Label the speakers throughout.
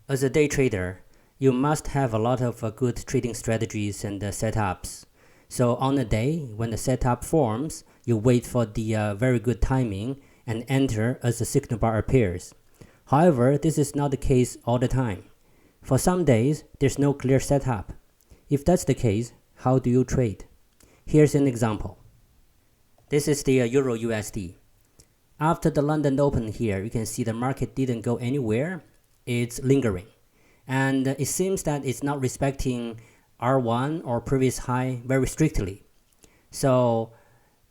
Speaker 1: As a day trader, you must have a lot of good trading strategies and setups. So on a day, when the setup forms, you wait for the very good timing and enter as the signal bar appears. However, this is not the case all the time. For some days, there's no clear setup. If that's the case, how do you trade? Here's an example. This is the Euro USD. After the London Open here, you can see the market didn't go anywhere. It's lingering. And it seems that it's not respecting R1 or previous high very strictly. So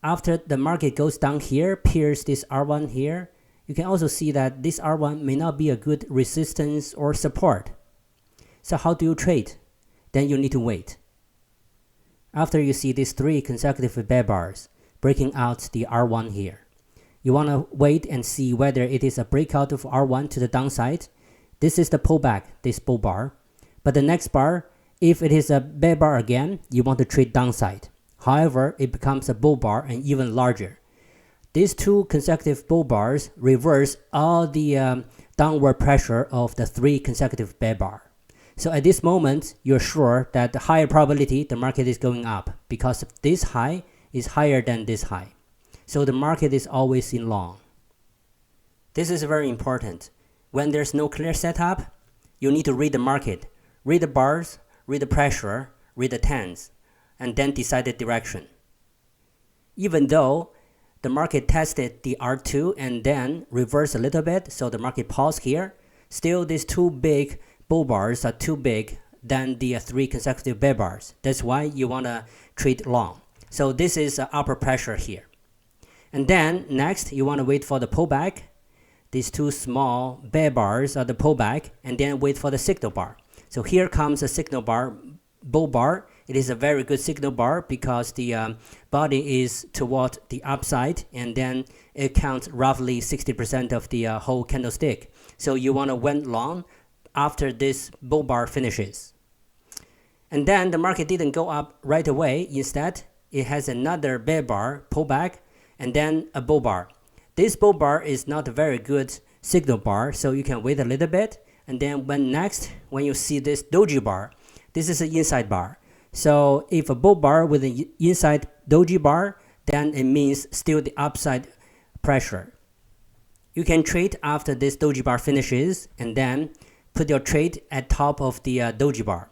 Speaker 1: after the market goes down here, pierce this R1 here, you can also see that this R1 may not be a good resistance or support. So how do you trade? Then you need to wait. After you see these 3 consecutive bear bars breaking out the R1 here, you want to wait and see whether it is a breakout of R1 to the downside. This is the pullback, this bull bar. But the next bar, if it is a bear bar again, you want to trade downside. However, it becomes a bull bar and even larger. These 2 consecutive bull bars reverse all the downward pressure of the 3 consecutive bear bar. So at this moment, you're sure that the higher probability the market is going up because this high is higher than this high. So the market is always in long. This is very important. When there's no clear setup, you need to read the market, read the bars, read the pressure, read the trends, and then decide the direction. Even though the market tested the R2 and then reversed a little bit, so the market paused here, still these 2 big bull bars are too big than the 3 consecutive bear bars. That's why you want to trade long. So this is upper pressure here. And then next, you want to wait for the pullback. These 2 small bear bars are the pullback, and then wait for the signal bar. So here comes a signal bar, bull bar. It is a very good signal bar because the body is toward the upside, and then it counts roughly 60% of the whole candlestick. So you want to went long after this bull bar finishes. And then the market didn't go up right away. Instead, it has another bear bar, pullback, and then a bull bar. This bull bar is not a very good signal bar, so you can wait a little bit. And then when you see this doji bar, this is an inside bar. So if a bull bar with an inside doji bar, then it means still the upside pressure. You can trade after this doji bar finishes, and then put your trade at top of the doji bar.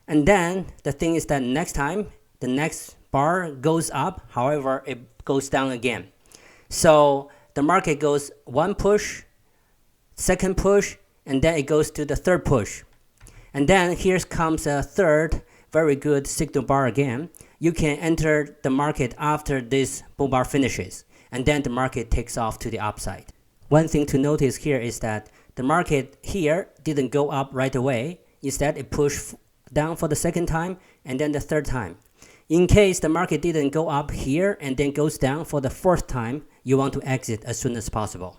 Speaker 1: And then the thing is that next time, the next bar goes up, however, it goes down again. So the market goes 1 push, 2nd push, and then it goes to the 3rd push. And then here comes a 3rd very good signal bar again. You can enter the market after this bull bar finishes, and then the market takes off to the upside. One thing to notice here is that the market here didn't go up right away. Instead, it pushed down for the 2nd time and then the 3rd time. In case the market didn't go up here and then goes down for the 4th time, you want to exit as soon as possible.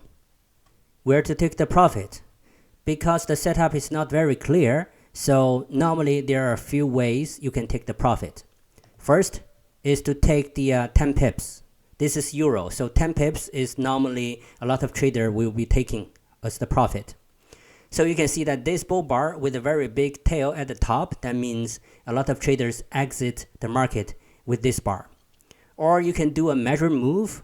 Speaker 1: Where to take the profit? Because the setup is not very clear, so normally there are a few ways you can take the profit. First is to take the 10 pips. This is euro, so 10 pips is normally a lot of traders will be taking as the profit. So you can see that this bull bar with a very big tail at the top, that means a lot of traders exit the market with this bar. Or you can do a measure move.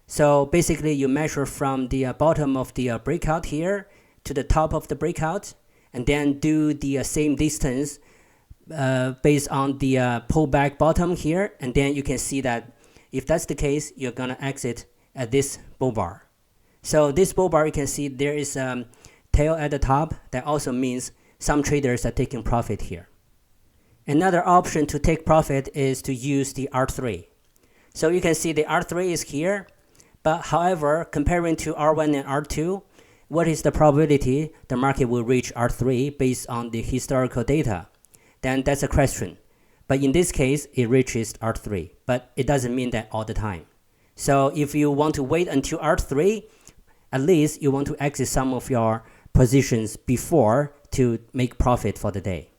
Speaker 1: So basically you measure from the bottom of the breakout here to the top of the breakout, and then do the same distance based on the pullback bottom here, and then you can see that if that's the case, you're gonna exit at this bull bar. So this bull bar, you can see there is a tail at the top. That also means some traders are taking profit here. Another option to take profit is to use the R3. So you can see the R3 is here, but however, comparing to R1 and R2, what is the probability the market will reach R3 based on the historical data? Then that's a question. But in this case, it reaches R3, but it doesn't mean that all the time. So if you want to wait until R3, at least you want to exit some of your positions before to make profit for the day.